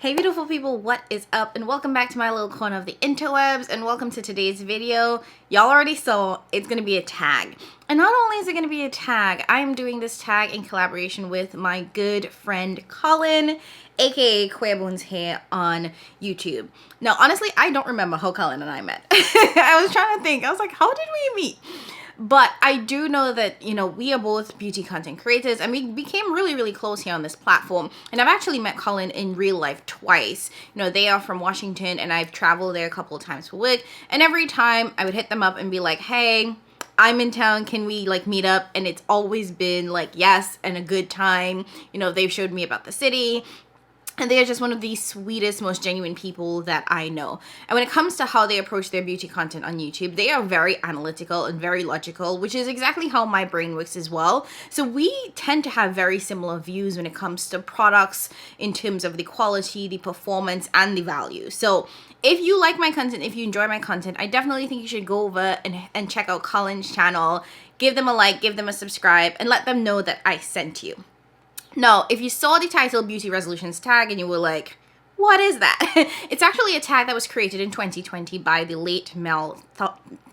Hey beautiful people, what is up? And welcome back to my little corner of the interwebs, and welcome to today's video. Y'all already saw it's gonna be a tag. And not only is it gonna be a tag, I am doing this tag in collaboration with my good friend Colin, aka Queerbones here on YouTube. Now honestly, I don't remember how Colin and I met. I was trying to think, I was like, how did we meet? But I do know that, you know, we are both beauty content creators and we became really close here on this platform. And I've actually met Colin in real life twice. You know, they are from Washington and I've traveled there a couple of times for work. And every time I would hit them up and be like, hey, I'm in town, can we like meet up? And it's always been like, yes, and a good time. You know, they've showed me about the city. And they are just one of the sweetest, most genuine people that I know. And when it comes to how they approach their beauty content on YouTube, they are very analytical and very logical, which is exactly how my brain works as well. So we tend to have very similar views when it comes to products in terms of the quality, the performance, and the value. So if you like my content, if you enjoy my content, I definitely think you should go over and check out Colin's channel. Give them a like, give them a subscribe, and let them know that I sent you. Now, if you saw the title Beauty Resolutions tag and you were like, what is that? It's actually a tag that was created in 2020 by the late Mel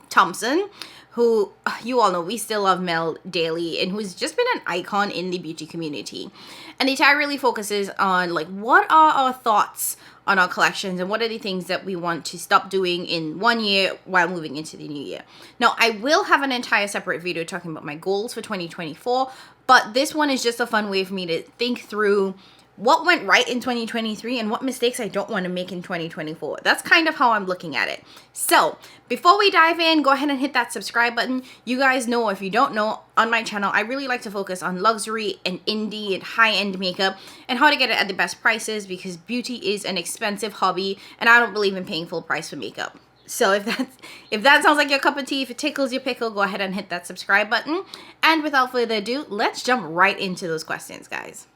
Thompson, who you all know we still love Mel daily and who's just been an icon in the beauty community. And the tag really focuses on like, what are our thoughts on our collections and what are the things that we want to stop doing in 1 year while moving into the new year. Now, I will have an entire separate video talking about my goals for 2024, but this one is just a fun way for me to think through what went right in 2023 and what mistakes I don't want to make in 2024. That's kind of how I'm looking at it. So before we dive in, go ahead and hit that subscribe button. You guys know, if you don't know, on my channel, I really like to focus on luxury and indie and high-end makeup and how to get it at the best prices, because beauty is an expensive hobby and I don't believe in paying full price for makeup. So if that sounds like your cup of tea, if it tickles your pickle, go ahead and hit that subscribe button. And without further ado, let's jump right into those questions, guys.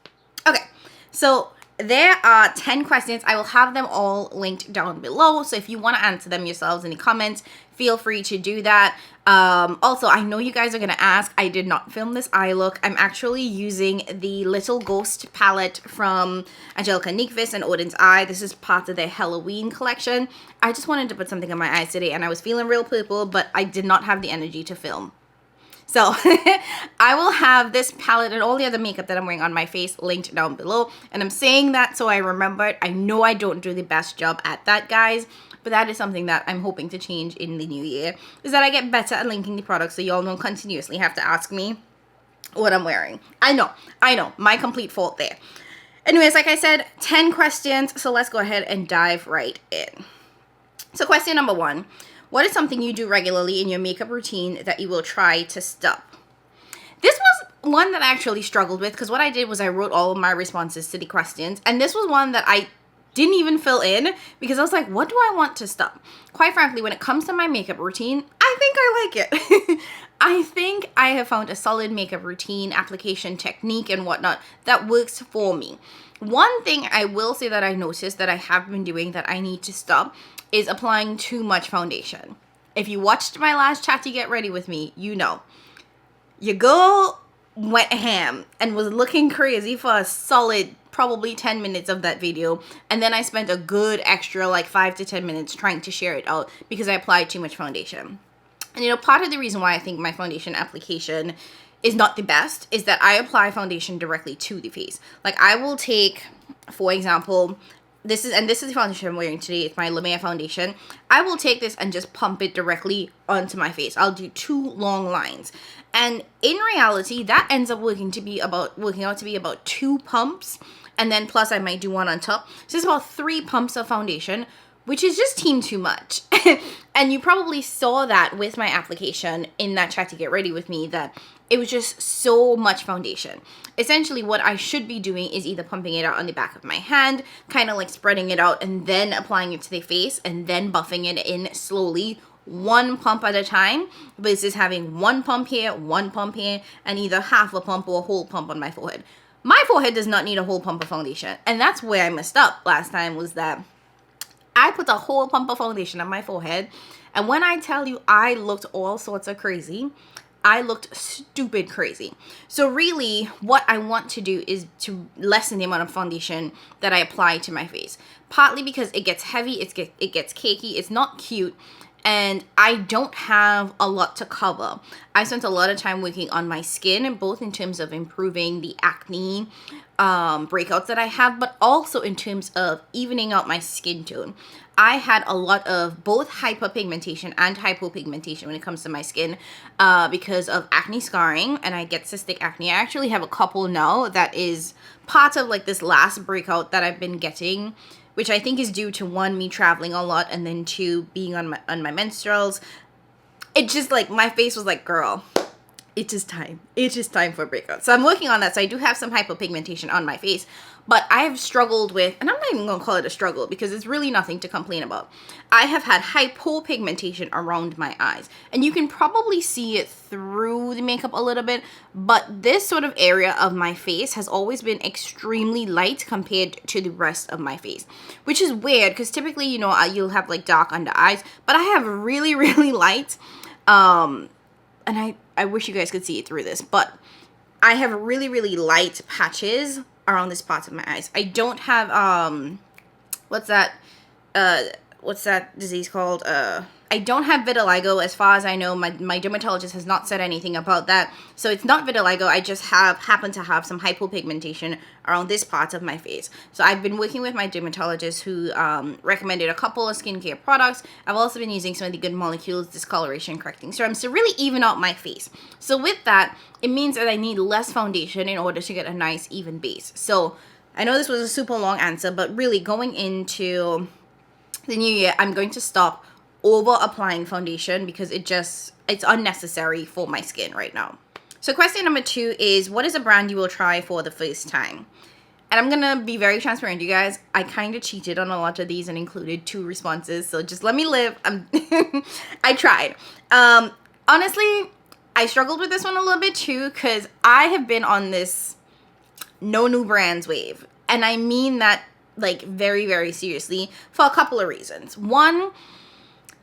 Okay, so there are 10 questions. I will have them all linked down below. So if you want to answer them yourselves in the comments, feel free to do that. Also, I know you guys are going to ask, I did not film this eye look. I'm actually using the Little Ghost palette from Angelica Nyqvist and Odin's Eye. This is part of their Halloween collection. I just wanted to put something on my eyes today and I was feeling real purple, but I did not have the energy to film. So I will have this palette and all the other makeup that I'm wearing on my face linked down below. And I'm saying that so I remember it. I know I don't do the best job at that, guys, but that is something that I'm hoping to change in the new year, is that I get better at linking the products so y'all don't continuously have to ask me what I'm wearing. I know, my complete fault there. Anyways, like I said, 10 questions, so let's go ahead and dive right in. So question number 1. What is something you do regularly in your makeup routine that you will try to stop? This was one that I actually struggled with, because what I did was I wrote all of my responses to the questions, and this was one that I didn't even fill in because I was like, what do I want to stop? Quite frankly, when it comes to my makeup routine, I think I like it. I think I have found a solid makeup routine, application technique, and whatnot that works for me. One thing I will say that I noticed that I have been doing that I need to stop is applying too much foundation. If you watched my last Chatty Get Ready with me, you know. Your girl went ham and was looking crazy for a solid probably 10 minutes of that video, and then I spent a good extra like 5 to 10 minutes trying to share it out because I applied too much foundation. And you know, part of the reason why I think my foundation application is not the best is that I apply foundation directly to the face. Like I will take, for example, this is the foundation I'm wearing today. It's my Lamea foundation. I will take this and just pump it directly onto my face. I'll do 2 long lines. And in reality, that ends up working out to be about 2 pumps. And then plus I might do 1 on top. So it's about 3 pumps of foundation, which is just too much. And you probably saw that with my application in that Chat to Get Ready with me, that it was just so much foundation. Essentially, what I should be doing is either pumping it out on the back of my hand, kind of like spreading it out and then applying it to the face and then buffing it in slowly, 1 pump at a time, versus having 1 pump here, 1 pump here, and either half a pump or a whole pump on my forehead. My forehead does not need a whole pump of foundation. And that's where I messed up last time, was that I put a whole pump of foundation on my forehead. And when I tell you I looked all sorts of crazy, I looked stupid crazy. So really what I want to do is to lessen the amount of foundation that I apply to my face. Partly because it gets heavy, it gets cakey, it's not cute, and I don't have a lot to cover. I spent a lot of time working on my skin, both in terms of improving the acne breakouts that I have, but also in terms of evening out my skin tone. I had a lot of both hyperpigmentation and hypopigmentation when it comes to my skin because of acne scarring, and I get cystic acne. I actually have a couple now that is part of like this last breakout that I've been getting, which I think is due to one, me traveling a lot, and then two, being on my menstruals. It just like, my face was like, girl, it's just time. It's just time for a breakout. So I'm working on that. So I do have some hypopigmentation on my face, but I have struggled with, and I'm not even gonna call it a struggle because it's really nothing to complain about. I have had hypopigmentation around my eyes, and you can probably see it through the makeup a little bit, but this sort of area of my face has always been extremely light compared to the rest of my face, which is weird because typically, you know, you'll have like dark under eyes, but I have really, really light, and I wish you guys could see it through this, but I have really, really light patches around this part of my eyes. I don't have, what's that disease called? I don't have vitiligo as far as I know. My dermatologist has not said anything about that. So it's not vitiligo. I just happen to have some hypopigmentation around this part of my face. So I've been working with my dermatologist who recommended a couple of skincare products. I've also been using some of the Good Molecules discoloration correcting serums to really even out my face. So with that, it means that I need less foundation in order to get a nice even base. So I know this was a super long answer, but really going into the new year, I'm going to stop over applying foundation because it's unnecessary for my skin right now. So question number 2 is, what is a brand you will try for the first time? And I'm gonna be very transparent, you guys. I kind of cheated on a lot of these and included 2 responses, so just let me live. I tried. Honestly, I struggled with this one a little bit too because I have been on this no new brands wave, and I mean that like very, very seriously for a couple of reasons. One,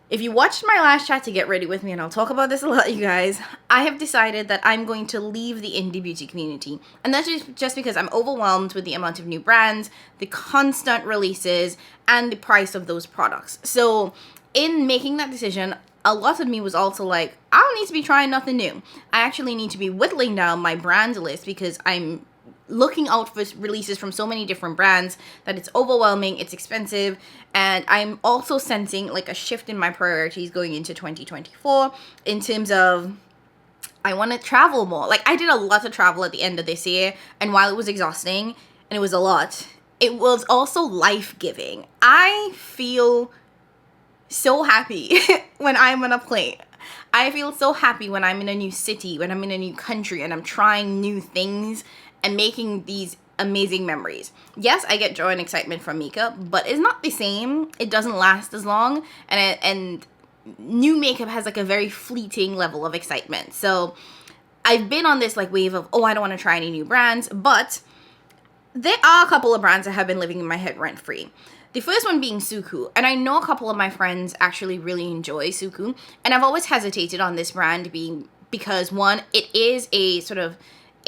if you watched my last chat to get ready with me, and I'll talk about this a lot, you guys, I have decided that I'm going to leave the indie beauty community. And that's just because I'm overwhelmed with the amount of new brands, the constant releases, and the price of those products. So in making that decision, a lot of me was also like, I don't need to be trying nothing new. I actually need to be whittling down my brand list because I'm looking out for releases from so many different brands that it's overwhelming, it's expensive, and I'm also sensing like a shift in my priorities going into 2024 in terms of I want to travel more. Like, I did a lot of travel at the end of this year, and while it was exhausting and it was a lot, it was also life-giving. I feel so happy when I'm on a plane. I feel so happy when I'm in a new city, when I'm in a new country, and I'm trying new things and making these amazing memories. Yes, I get joy and excitement from makeup, but it's not the same. It doesn't last as long, and new makeup has like a very fleeting level of excitement. So I've been on this like wave of, oh, I don't want to try any new brands, but there are a couple of brands that have been living in my head rent-free. The first one being Suku, and I know a couple of my friends actually really enjoy Suku, and I've always hesitated on this brand because one, it is a sort of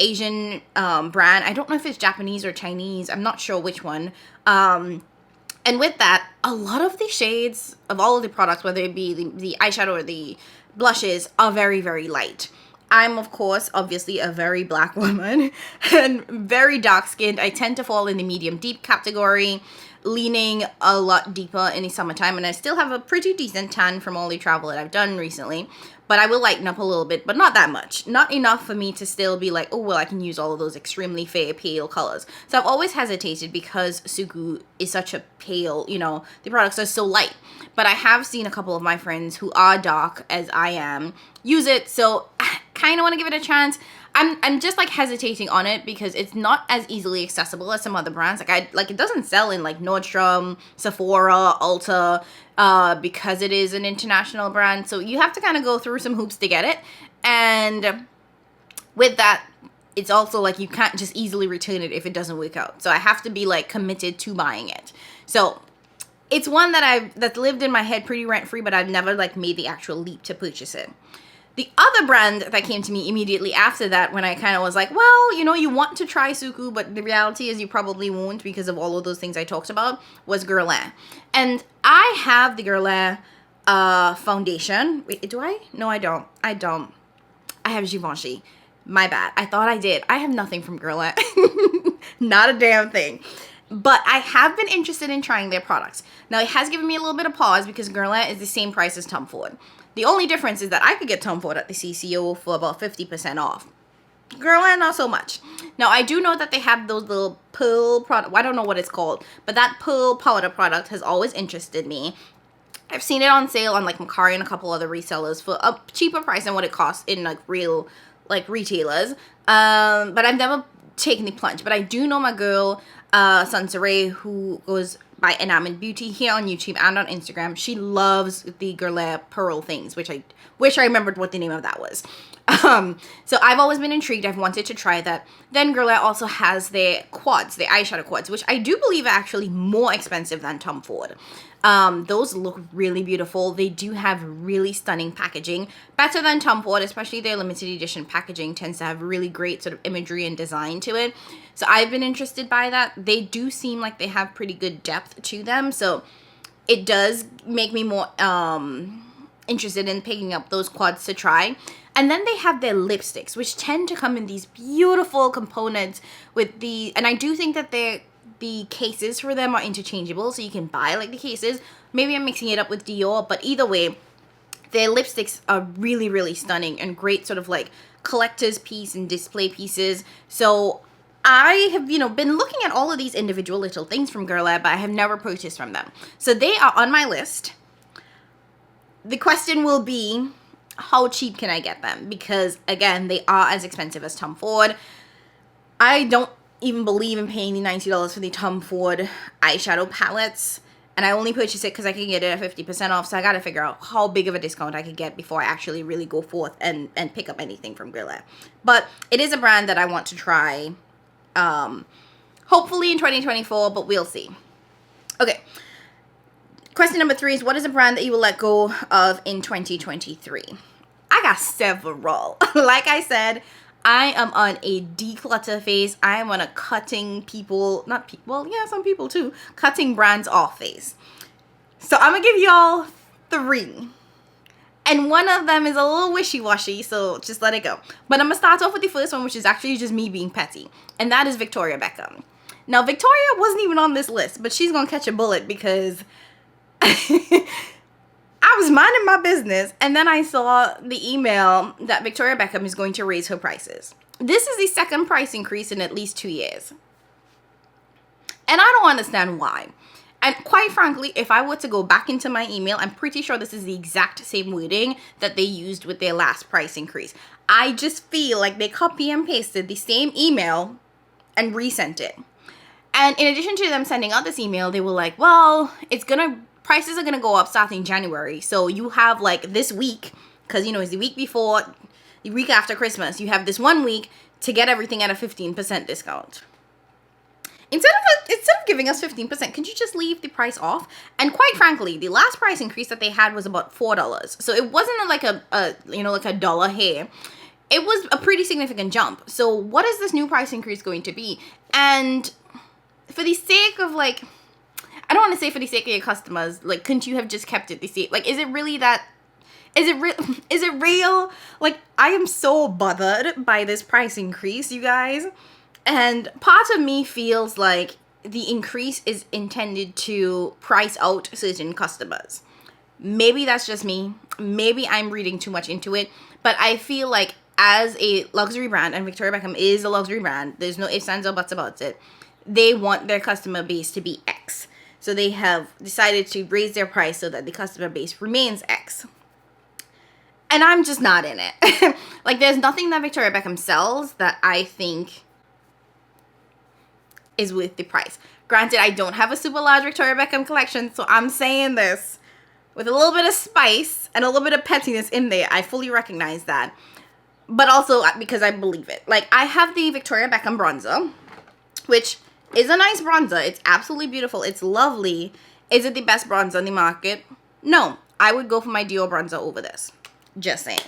Asian brand. I don't know if it's Japanese or Chinese. I'm not sure which one. And with that, a lot of the shades of all of the products, whether it be the eyeshadow or the blushes, are very, very light. I'm, of course, obviously a very black woman and very dark-skinned. I tend to fall in the medium-deep category, leaning a lot deeper in the summertime, and I still have a pretty decent tan from all the travel that I've done recently. But I will lighten up a little bit, but not that much. Not enough for me to still be like, oh, well, I can use all of those extremely fair, pale colors. So I've always hesitated because Suku is such a pale, you know, the products are so light. But I have seen a couple of my friends who are dark, as I am, use it. So I kind of want to give it a chance. I'm just like hesitating on it because it's not as easily accessible as some other brands. Like it doesn't sell in like Nordstrom, Sephora, Ulta, because it is an international brand. So you have to kind of go through some hoops to get it. And with that, it's also like you can't just easily return it if it doesn't work out. So I have to be like committed to buying it. So it's one that that's lived in my head pretty rent-free, but I've never like made the actual leap to purchase it. The other brand that came to me immediately after that, when I kind of was like, well, you know, you want to try Suku, but the reality is you probably won't because of all of those things I talked about, was Guerlain. And I have the Guerlain foundation. Wait, do I? No, I don't. I don't. I have Givenchy. My bad. I thought I did. I have nothing from Guerlain. Not a damn thing. But I have been interested in trying their products. Now, it has given me a little bit of pause because Guerlain is the same price as Tom Ford. The only difference is that I could get Tom Ford at the CCO for about 50% off. Guerlain, not so much. Now, I do know that they have those little pearl product. Well, I don't know what it's called, but that pearl powder product has always interested me. I've seen it on sale on like Mercari and a couple other resellers for a cheaper price than what it costs in like real like retailers. But I've never taken the plunge. But I do know my girl, Sansaray, who goes by Enamored Beauty here on YouTube and on Instagram. She loves the Guerlain pearl things, which I wish I remembered what the name of that was. So I've always been intrigued. I've wanted to try that. Then Guerlain also has their quads, their eyeshadow quads, which I do believe are actually more expensive than Tom Ford. Those look really beautiful. They do have really stunning packaging, better than Tom Ford, especially their limited edition packaging tends to have really great sort of imagery and design to it. So I've been interested by that. They do seem like they have pretty good depth to them, so it does make me more interested in picking up those quads to try. And then they have their lipsticks, which tend to come in these beautiful components with the, and I do think that the cases for them are interchangeable, so you can buy like the cases. Maybe I'm mixing it up with Dior, but either way, their lipsticks are really, really stunning and great sort of like collector's piece and display pieces. So I have, you know, been looking at all of these individual little things from Guerlain, but I have never purchased from them. So they are on my list. The question will be, how cheap can I get them? Because again, they are as expensive as Tom Ford. I don't even believe in paying the $90 for the Tom Ford eyeshadow palettes, and I only purchased it because I can get it at 50% off, so I gotta figure out how big of a discount I could get before I actually really go forth and pick up anything from Guerlain. But it is a brand that I want to try, hopefully in 2024, but we'll see. Okay, question number 3 is, what is a brand that you will let go of in 2023? I got several. Like I said, I am on a declutter phase. I am on a cutting people, not people, well, yeah, some people too, cutting brands off phase. So I'm going to give y'all 3. And one of them is a little wishy-washy, so just let it go. But I'm going to start off with the first one, which is actually just me being petty. And that is Victoria Beckham. Now, Victoria wasn't even on this list, but she's going to catch a bullet because I was minding my business, and then I saw the email that Victoria Beckham is going to raise her prices. This is the second price increase in at least 2 years. And I don't understand why. And quite frankly, if I were to go back into my email, I'm pretty sure this is the exact same wording that they used with their last price increase. I just feel like they copy and pasted the same email and resent it. And in addition to them sending out this email, they were like, well, prices are gonna go up starting January, so you have like this week, because you know it's the week before, the week after Christmas, you have this 1 week to get everything at a 15% discount. Instead of giving us 15%, could you just leave the price off? And quite frankly, the last price increase that they had was about $4, so it wasn't like a dollar here. It was a pretty significant jump. So what is this new price increase going to be? And for the sake of like, I don't want to say for the sake of your customers, like, couldn't you have just kept it the same? Like, is it really that, is it real? Like, I am so bothered by this price increase, you guys. And part of me feels like the increase is intended to price out certain customers. Maybe that's just me. Maybe I'm reading too much into it. But I feel like as a luxury brand, and Victoria Beckham is a luxury brand, there's no ifs, ands, or buts about it, they want their customer base to be X. So they have decided to raise their price so that the customer base remains X. And I'm just not in it. Like, there's nothing that Victoria Beckham sells that I think is worth the price. Granted, I don't have a super large Victoria Beckham collection, so I'm saying this with a little bit of spice and a little bit of pettiness in there. I fully recognize that. But also because I believe it. Like, I have the Victoria Beckham bronzer, which is a nice bronzer. It's absolutely beautiful. It's lovely. Is it the best bronzer on the market? No. I would go for my Dior bronzer over this. Just saying.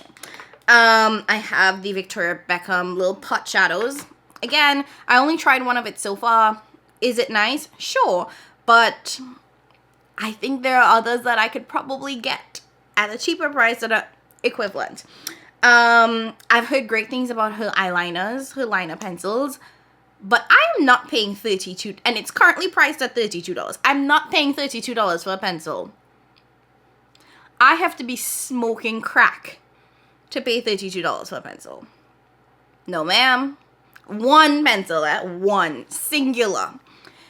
I have the Victoria Beckham little pot shadows. Again, I only tried one of it so far. Is it nice? Sure. But I think there are others that I could probably get at a cheaper price that are equivalent. I've heard great things about her eyeliners, her liner pencils, but I'm not paying $32, and it's currently priced at $32. I'm not paying $32 for a pencil. I have to be smoking crack to pay $32 for a pencil. No, ma'am. One pencil, at one, singular.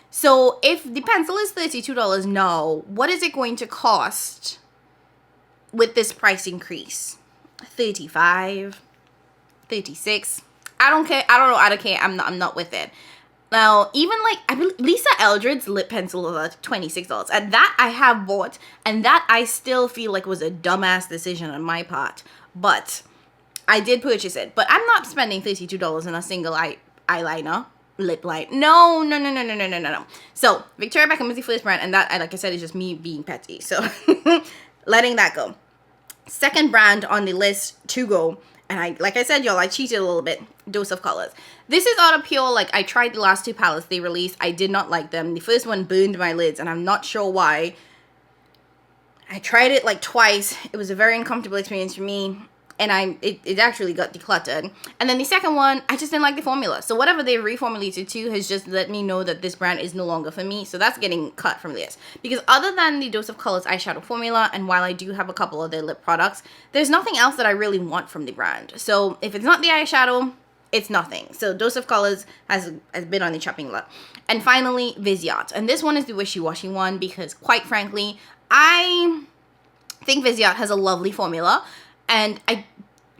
So if the pencil is $32 now, what is it going to cost with this price increase? 35, 36. I don't care. I don't care. I'm not with it. Now, even like, I believe Lisa Eldred's lip pencil was $26. And that I have bought, and that I still feel like was a dumbass decision on my part. But I did purchase it. But I'm not spending $32 on a single eyeliner, lip light. No. So, Victoria Beckham is the first brand, and that, like I said, is just me being petty. So, letting that go. Second brand on the list to go, and like I said, y'all, I cheated a little bit. Dose of Colors. This is out of pure, like, I tried the last two palettes they released. I did not like them. The first one burned my lids, and I'm not sure why. I tried it like twice. It was a very uncomfortable experience for me, and it actually got decluttered. And then the second one, I just didn't like the formula. So whatever they reformulated to has just let me know that this brand is no longer for me. So that's getting cut from this. Because other than the Dose of Colors eyeshadow formula, and while I do have a couple of their lip products, there's nothing else that I really want from the brand. So if it's not the eyeshadow, it's nothing. So Dose of Colors has been on the chopping block. And finally, Viseart. And this one is the wishy-washy one because, quite frankly, I think Viseart has a lovely formula. And I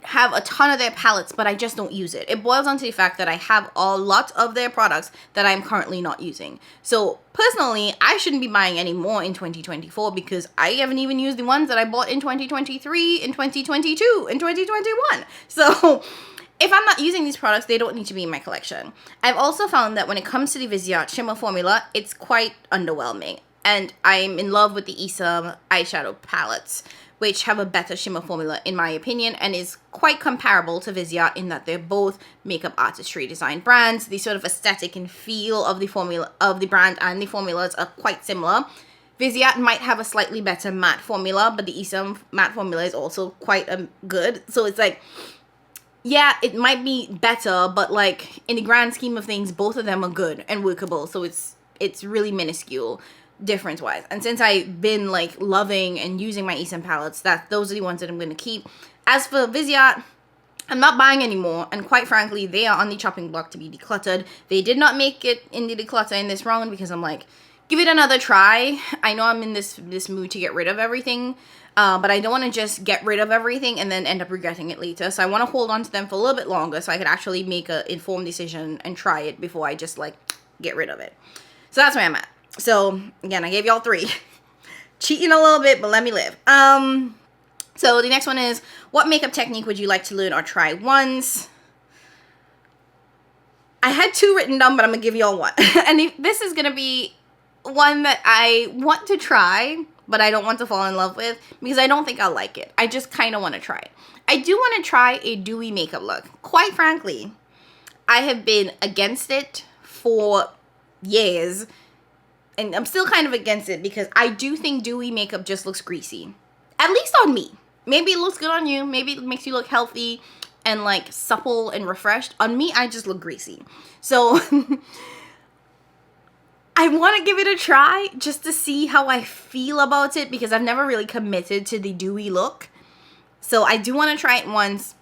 have a ton of their palettes, but I just don't use it. It boils down to the fact that I have a lot of their products that I'm currently not using. So personally, I shouldn't be buying any more in 2024 because I haven't even used the ones that I bought in 2023, in 2022, in 2021. So if I'm not using these products, they don't need to be in my collection. I've also found that when it comes to the Viseart shimmer formula, it's quite underwhelming. And I'm in love with the Isam eyeshadow palettes, which have a better shimmer formula in my opinion, and is quite comparable to Viseart in that they're both makeup artistry design brands. The sort of aesthetic and feel of the formula of the brand and the formulas are quite similar. Viseart might have a slightly better matte formula, but the Isam matte formula is also quite good. So it's like, yeah, it might be better, but like in the grand scheme of things, both of them are good and workable. So it's really minuscule difference wise. And since I've been like loving and using my Isam palettes, those are the ones that I'm going to keep. As for Viseart, I'm not buying anymore, and quite frankly, they are on the chopping block to be decluttered. They did not make it in the declutter in this round because I'm like, give it another try. I know I'm in this mood to get rid of everything, but I don't want to just get rid of everything and then end up regretting it later. So I want to hold on to them for a little bit longer so I could actually make an informed decision and try it before I just like get rid of it. So that's where I'm at. So again, I gave y'all 3. Cheating a little bit, but let me live. So the next one is, what makeup technique would you like to learn or try once? I had 2 written down, but I'm gonna give y'all 1. And this is gonna be one that I want to try, but I don't want to fall in love with because I don't think I'll like it. I just kind of want to try it. I do want to try a dewy makeup look. Quite frankly, I have been against it for years. And I'm still kind of against it because I do think dewy makeup just looks greasy. At least on me. Maybe it looks good on you. Maybe it makes you look healthy and like supple and refreshed. On me, I just look greasy. So I want to give it a try just to see how I feel about it because I've never really committed to the dewy look. So I do want to try it once,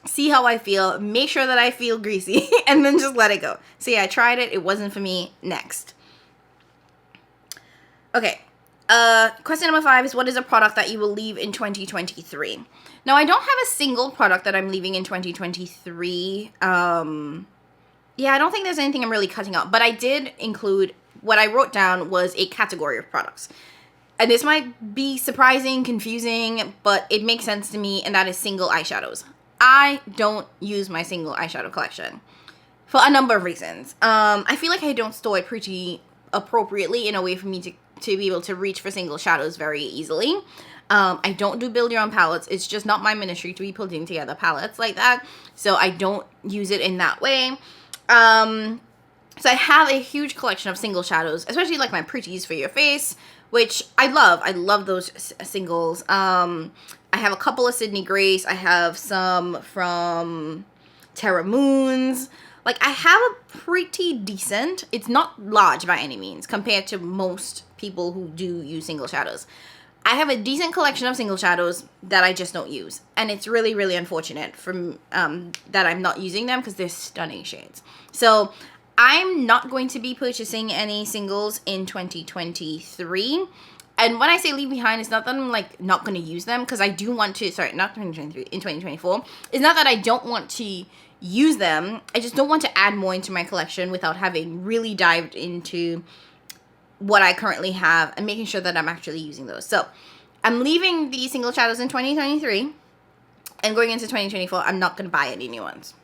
see how I feel, make sure that I feel greasy, and then just let it go. So yeah, I tried it. It wasn't for me. Next. Okay, question number 5 is, what is a product that you will leave in 2023? Now, I don't have a single product that I'm leaving in 2023. Yeah, I don't think there's anything I'm really cutting out, but I did include, what I wrote down was a category of products. And this might be surprising, confusing, but it makes sense to me, and that is single eyeshadows. I don't use my single eyeshadow collection for a number of reasons. I feel like I don't store it pretty appropriately in a way for me to to be able to reach for single shadows very easily. I don't do build your own palettes. It's just not my ministry to be putting together palettes like that. So I don't use it in that way. So I have a huge collection of single shadows, especially like my Pretties for your face, which I love. I love those singles. I have a couple of Sydney Grace. I have some from Terra Moons. Like, I have a pretty decent, it's not large by any means compared to most people who do use single shadows. I have a decent collection of single shadows that I just don't use. And it's really, really unfortunate from that I'm not using them because they're stunning shades. So I'm not going to be purchasing any singles in 2023. And when I say leave behind, it's not that I'm like not going to use them, because I do want to, sorry, not 2023, in 2024. It's not that I don't want to use them. I just don't want to add more into my collection without having really dived into what I currently have and making sure that I'm actually using those. So I'm leaving the single shadows in 2023, and going into 2024, I'm not going to buy any new ones.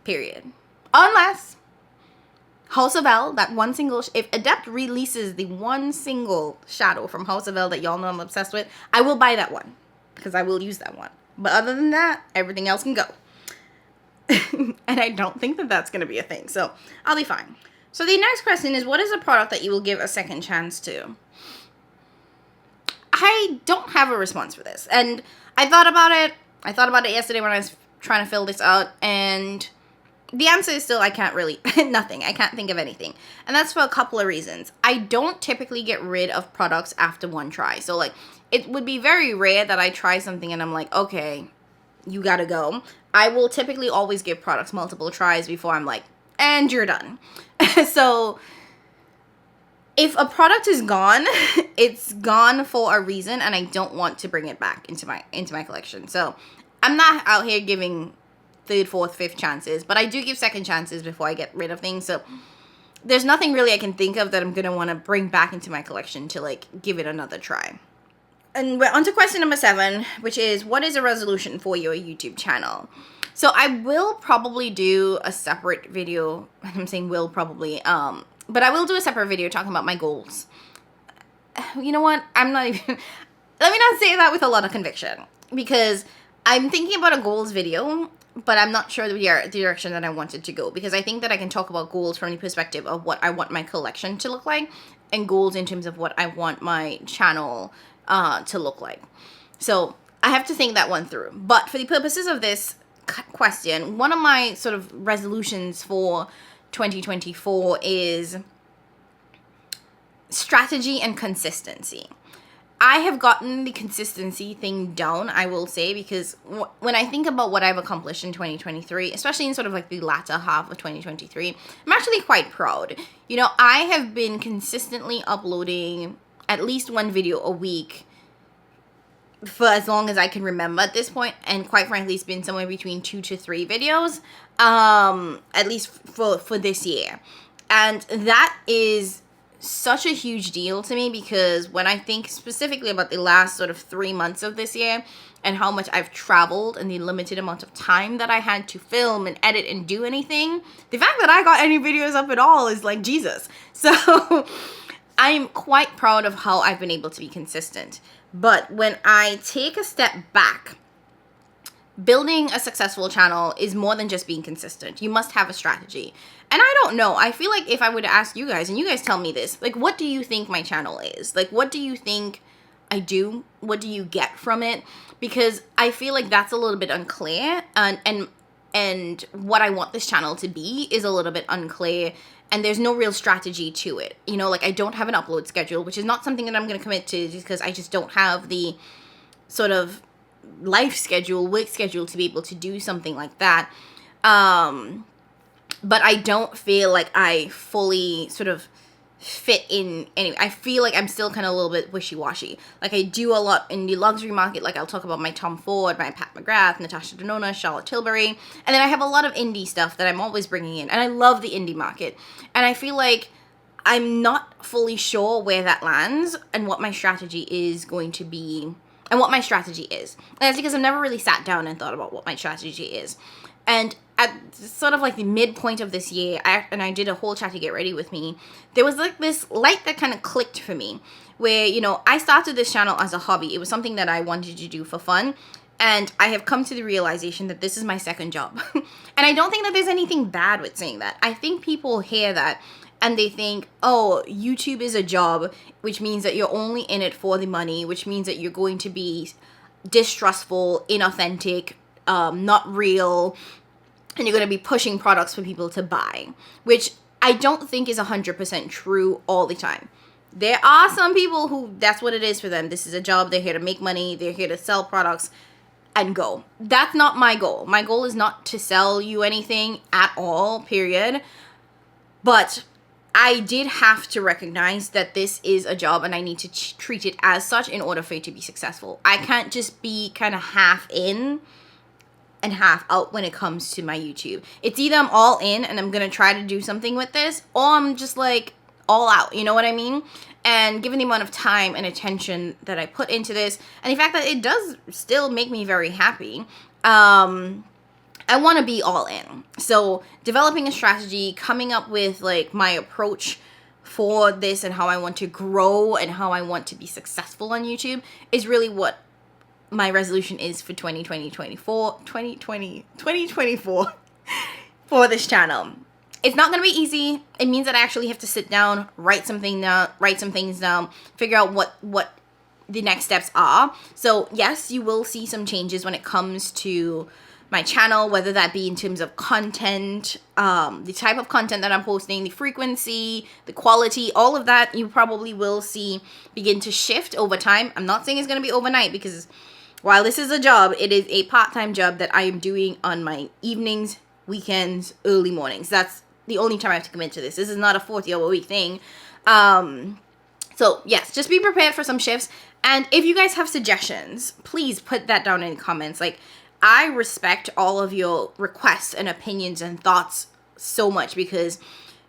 Period. Unless House of Elle, that one single, if Adept releases the one single shadow from House of Elle that y'all know I'm obsessed with, I will buy that one, because I will use that one. But other than that, everything else can go. And I don't think that that's going to be a thing, so I'll be fine. So the next question is, what is a product that you will give a second chance to? I don't have a response for this, and I thought about it. I thought about it yesterday when I was trying to fill this out, and the answer is still I can't really, nothing. I can't think of anything. And that's for a couple of reasons. I don't typically get rid of products after one try. So like, it would be very rare that I try something and I'm like, okay, you gotta go. I will typically always give products multiple tries before I'm like, and you're done. So if a product is gone, it's gone for a reason, and I don't want to bring it back into my collection. So I'm not out here giving third, fourth, fifth chances, but I do give second chances before I get rid of things. So there's nothing really I can think of that I'm gonna want to bring back into my collection to like give it another try. And we're on to question number 7, which is, what is a resolution for your YouTube channel? So I will probably do a separate video. I'm saying will probably, but I will do a separate video talking about my goals. You know what? I'm not even, let me not say that with a lot of conviction, because I'm thinking about a goals video, but I'm not sure the direction that I wanted to go, because I think that I can talk about goals from the perspective of what I want my collection to look like, and goals in terms of what I want my channel to look like. So I have to think that one through. But for the purposes of this question, one of my sort of resolutions for 2024 is strategy and consistency. I have gotten the consistency thing down, I will say, because when I think about what I've accomplished in 2023, especially in sort of like the latter half of 2023, I'm actually quite proud. You know, I have been consistently uploading at least one video a week for as long as I can remember at this point, and quite frankly, it's been somewhere between 2 to 3 videos, at least for this year. And that is such a huge deal to me, because when I think specifically about the last sort of 3 months of this year and how much I've traveled and the limited amount of time that I had to film and edit and do anything, the fact that I got any videos up at all is like Jesus. So I'm quite proud of how I've been able to be consistent. But when I take a step back, building a successful channel is more than just being consistent. You must have a strategy. And I don't know. I feel like if I were to ask you guys, and you guys tell me this, like, what do you think my channel is? Like, what do you think I do? What do you get from it? Because I feel like that's a little bit unclear. And what I want this channel to be is a little bit unclear. And there's no real strategy to it. You know, like, I don't have an upload schedule, which is not something that I'm going to commit to, just because I just don't have the sort of life schedule, work schedule to be able to do something like that. But I don't feel like I fully sort of fit in anyway. I feel like I'm still kind of a little bit wishy-washy. Like, I do a lot in the luxury market. Like, I'll talk about my Tom Ford, my Pat McGrath, Natasha Denona, Charlotte Tilbury. And then I have a lot of indie stuff that I'm always bringing in. And I love the indie market. And I feel like I'm not fully sure where that lands and what my strategy is going to be. And what my strategy is. And that's because I've never really sat down and thought about what my strategy is. And at sort of like the midpoint of this year, I did a whole chat to get ready with me, there was like this light that kind of clicked for me where, you know, I started this channel as a hobby. It was something that I wanted to do for fun. And I have come to the realization that this is my second job. And I don't think that there's anything bad with saying that. I think people hear that and they think, oh, YouTube is a job, which means that you're only in it for the money, which means that you're going to be distrustful, inauthentic, not real, and you're going to be pushing products for people to buy, which I don't think is 100% true all the time. There are some people who that's what it is for them. This is a job. They're here to make money. They're here to sell products and go. That's not my goal. My goal is not to sell you anything at all, period. But I did have to recognize that this is a job and I need to treat it as such in order for it to be successful. I can't just be kind of half in and half out when it comes to my YouTube. It's either I'm all in and I'm going to try to do something with this, or I'm just like all out, you know what I mean? And given the amount of time and attention that I put into this, and the fact that it does still make me very happy, I want to be all in. So developing a strategy, coming up with like my approach for this and how I want to grow and how I want to be successful on YouTube is really what my resolution is for 2024 for this channel. It's not going to be easy. It means that I actually have to sit down, write some things down, figure out what the next steps are. So yes, you will see some changes when it comes to my channel, whether that be in terms of content, the type of content that I'm posting, the frequency, the quality, all of that you probably will see begin to shift over time. I'm not saying it's going to be overnight, because while this is a job, it is a part-time job that I am doing on my evenings, weekends, early mornings. That's the only time I have to commit to this. This is not a 40-hour-a-week thing. So yes, just be prepared for some shifts. And if you guys have suggestions, please put that down in the comments. Like, I respect all of your requests and opinions and thoughts so much, because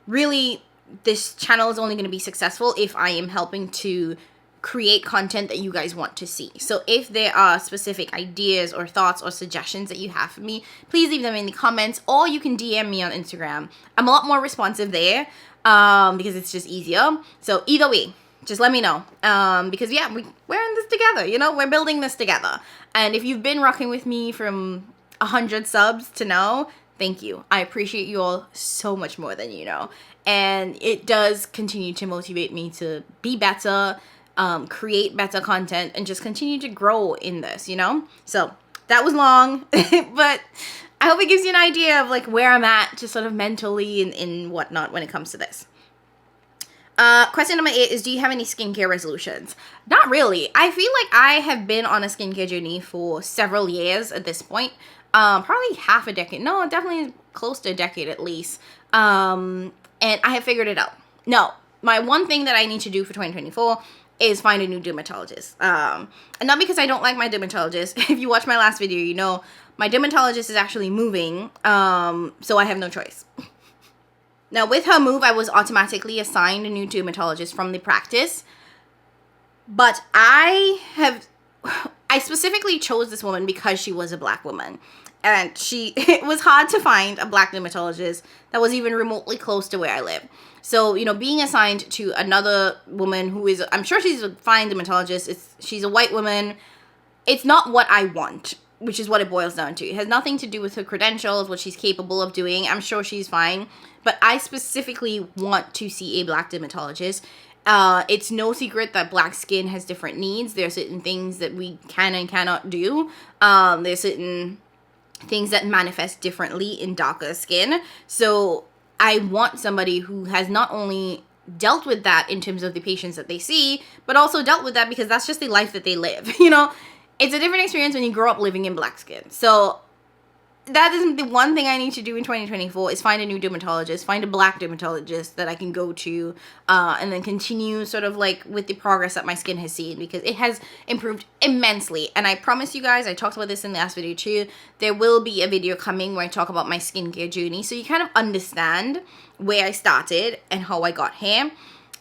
really this channel is only going to be successful if I am helping to create content that you guys want to see. So if there are specific ideas or thoughts or suggestions that you have for me, please leave them in the comments, or you can DM me on Instagram. I'm a lot more responsive there because it's just easier. So either way, just let me know, because yeah, we're in this together, you know, we're building this together. And if you've been rocking with me from 100 subs to now, thank you. I appreciate you all so much more than you know. And it does continue to motivate me to be better, create better content, and just continue to grow in this, you know? So that was long, but I hope it gives you an idea of like where I'm at, just sort of mentally and whatnot when it comes to this. Question number 8 is, do you have any skincare resolutions? Not really. I feel like I have been on a skincare journey for several years at this point. Probably half a decade. No, definitely close to a decade at least. And I have figured it out. No, my one thing that I need to do for 2024 is find a new dermatologist. And not because I don't like my dermatologist. If you watch my last video, you know my dermatologist is actually moving, so I have no choice. Now, with her move, I was automatically assigned a new dermatologist from the practice. But I specifically chose this woman because she was a black woman. And it was hard to find a black dermatologist that was even remotely close to where I live. So, you know, being assigned to another woman who is, I'm sure she's a fine dermatologist. She's a white woman. It's not what I want, which is what it boils down to. It has nothing to do with her credentials, what she's capable of doing. I'm sure she's fine. But I specifically want to see a black dermatologist. It's no secret that black skin has different needs. There are certain things that we can and cannot do. There's certain things that manifest differently in darker skin. So I want somebody who has not only dealt with that in terms of the patients that they see, but also dealt with that because that's just the life that they live. You know, it's a different experience when you grow up living in black skin. So that is the one thing I need to do in 2024 is find a new dermatologist, find a black dermatologist that I can go to, and then continue sort of like with the progress that my skin has seen, because it has improved immensely. And I promise you guys, I talked about this in the last video too, there will be a video coming where I talk about my skincare journey, so you kind of understand where I started and how I got here.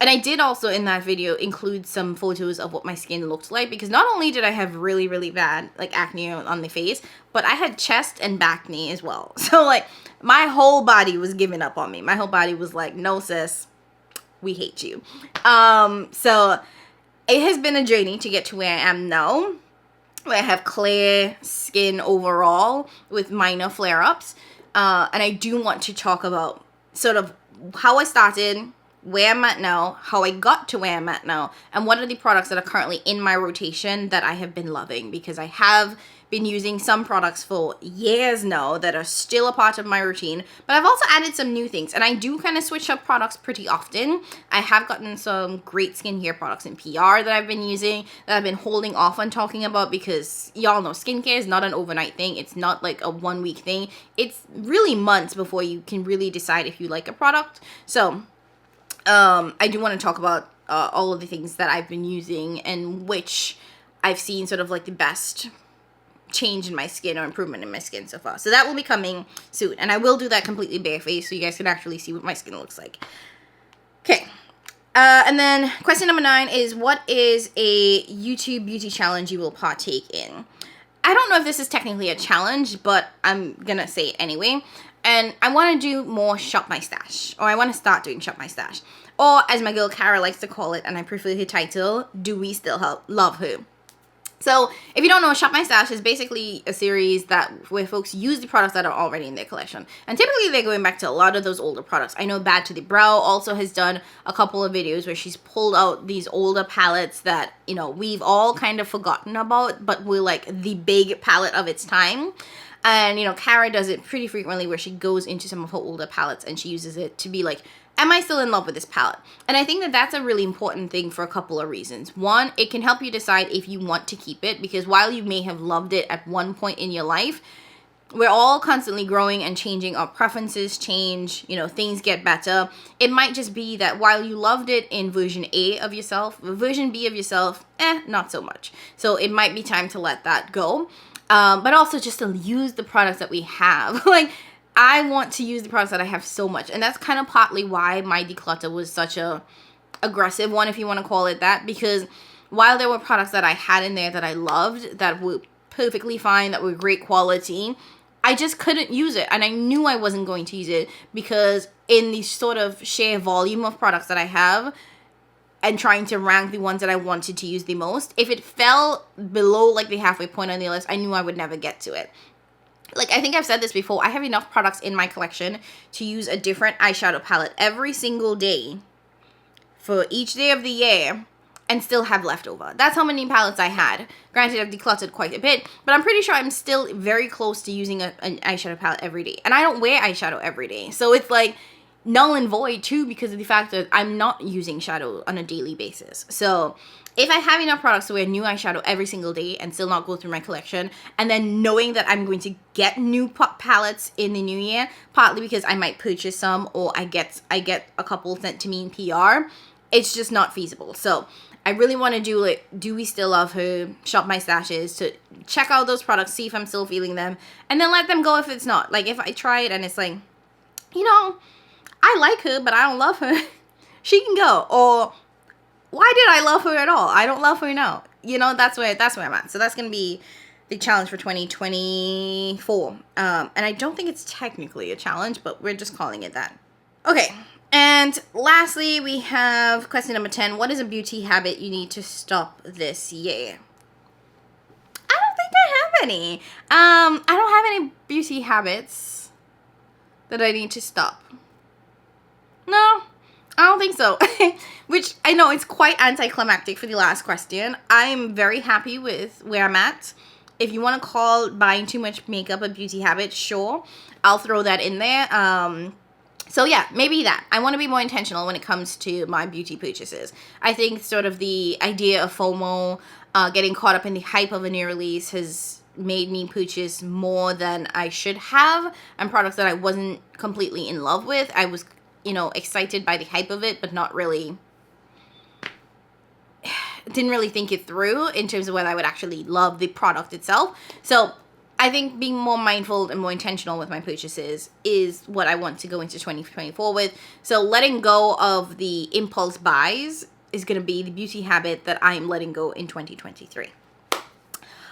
And I did also in that video include some photos of what my skin looked like, because not only did I have really, really bad like acne on the face, but I had chest and back knee as well. So like my whole body was giving up on me. My whole body was like, no sis, we hate you. So it has been a journey to get to where I am now, where I have clear skin overall with minor flare-ups. And I do want to talk about sort of how I started, where I'm at now, how I got to where I'm at now, and what are the products that are currently in my rotation that I have been loving, because I have been using some products for years now that are still a part of my routine, but I've also added some new things, and I do kind of switch up products pretty often. I have gotten some great skincare products in PR that I've been using, that I've been holding off on talking about, because y'all know skincare is not an overnight thing. It's not like a 1 week thing. It's really months before you can really decide if you like a product. So I do want to talk about all of the things that I've been using and which I've seen sort of like the best change in my skin or improvement in my skin so far. So that will be coming soon, and I will do that completely barefaced so you guys can actually see what my skin looks like. Okay, and then question number 9 is, what is a YouTube beauty challenge you will partake in? I don't know if this is technically a challenge, but I'm gonna say it anyway. And I want to do more shop my stash, or I want to start doing shop my stash, or as my girl Kara likes to call it, and I prefer her title, do we still love her? So if you don't know, Shop My Stash is basically a series where folks use the products that are already in their collection. And typically they're going back to a lot of those older products. I know Bad to the Brow also has done a couple of videos where she's pulled out these older palettes that, you know, we've all kind of forgotten about, but were like the big palette of its time. And, you know, Kara does it pretty frequently where she goes into some of her older palettes and she uses it to be like, am I still in love with this palette? And I think that that's a really important thing for a couple of reasons. One, it can help you decide if you want to keep it, because while you may have loved it at one point in your life, we're all constantly growing and changing. Our preferences change, you know, things get better. It might just be that while you loved it in version A of yourself, version B of yourself, not so much. So it might be time to let that go. But also just to use the products that we have. Like, I want to use the products that I have so much. And that's kind of partly why my declutter was such a aggressive one, if you want to call it that. Because while there were products that I had in there that I loved, that were perfectly fine, that were great quality, I just couldn't use it. And I knew I wasn't going to use it, because in the sort of sheer volume of products that I have, and trying to rank the ones that I wanted to use the most, if it fell below like the halfway point on the list, I knew I would never get to it. Like, I think I've said this before, I have enough products in my collection to use a different eyeshadow palette every single day for each day of the year and still have leftover. That's how many palettes I had. Granted, I've decluttered quite a bit, but I'm pretty sure I'm still very close to using an eyeshadow palette every day. And I don't wear eyeshadow every day. So it's like null and void too, because of the fact that I'm not using shadow on a daily basis. So if I have enough products to wear new eyeshadow every single day and still not go through my collection, and then knowing that I'm going to get new palettes in the new year, partly because I might purchase some, or I get a couple sent to me in PR, it's just not feasible. So I really want to do like, do we still love her, shop my stashes, to check out those products, see if I'm still feeling them, and then let them go if it's not. Like, if I try it and it's like, you know, I like her, but I don't love her, she can go. Or, why did I love her at all? I don't love her now. You know, that's where I'm at. So that's going to be the challenge for 2024. And I don't think it's technically a challenge, but we're just calling it that. Okay. And lastly, we have question number 10. What is a beauty habit you need to stop this year? I don't think I have any. I don't have any beauty habits that I need to stop. No, I don't think so. Which I know it's quite anticlimactic for the last question. I'm very happy with where I'm at. If you want to call buying too much makeup a beauty habit, sure, I'll throw that in there. So yeah, maybe that. I want to be more intentional when it comes to my beauty purchases. I think sort of the idea of FOMO, getting caught up in the hype of a new release, has made me purchase more than I should have, and products that I wasn't completely in love with. I was, you know, excited by the hype of it, but not really, didn't really think it through in terms of whether I would actually love the product itself. So I think being more mindful and more intentional with my purchases is what I want to go into 2024 with. So letting go of the impulse buys is going to be the beauty habit that I'm letting go in 2023.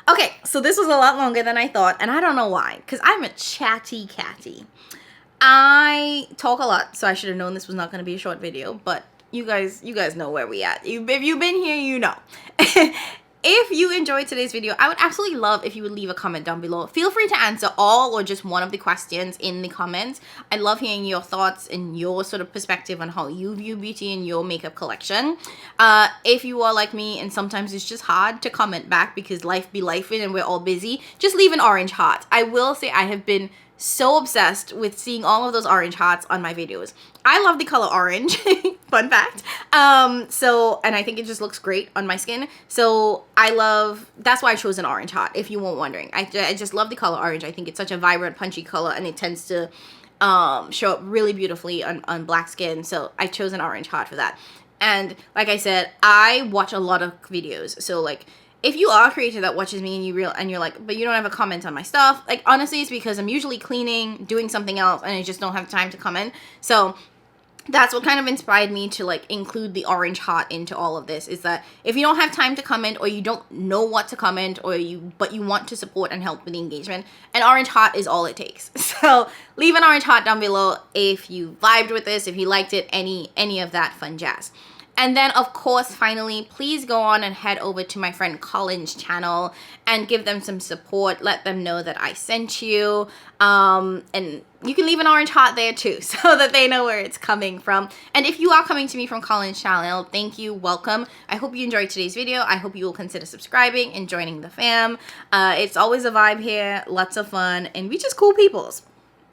Okay, so this was a lot longer than I thought, and I don't know why, because I'm a chatty catty. I talk a lot, so I should have known this was not going to be a short video, but you guys know where we at. If you've been here, you know. If you enjoyed today's video, I would absolutely love if you would leave a comment down below. Feel free to answer all or just one of the questions in the comments. I love hearing your thoughts and your sort of perspective on how you view beauty in your makeup collection. If you are like me and sometimes it's just hard to comment back because life be lifing and we're all busy, just leave an orange heart. I will say I have been so obsessed with seeing all of those orange hearts on my videos. I love the color orange, fun fact. And I think it just looks great on my skin. So that's why I chose an orange heart, if you weren't wondering. I just love the color orange. I think it's such a vibrant, punchy color, and it tends to show up really beautifully on black skin. So I chose an orange heart for that. And like I said, I watch a lot of videos. So like, if you are a creator that watches me and you're like, but you don't have a comment on my stuff, like honestly, it's because I'm usually cleaning, doing something else, and I just don't have time to comment. So that's what kind of inspired me to like include the orange heart into all of this, is that if you don't have time to comment or you don't know what to comment but you want to support and help with the engagement, an orange heart is all it takes. So leave an orange heart down below if you vibed with this, if you liked it, any of that fun jazz. And then, of course, finally, please go on and head over to my friend Colin's channel and give them some support. Let them know that I sent you. And you can leave an orange heart there too, so that they know where it's coming from. And if you are coming to me from Colin's channel, thank you, welcome. I hope you enjoyed today's video. I hope you will consider subscribing and joining the fam. It's always a vibe here, lots of fun, and we just cool peoples.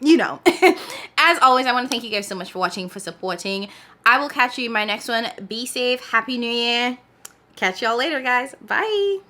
You know. As always, I want to thank you guys so much for watching, for supporting. I will catch you in my next one. Be safe. Happy New Year. Catch y'all later, guys. Bye.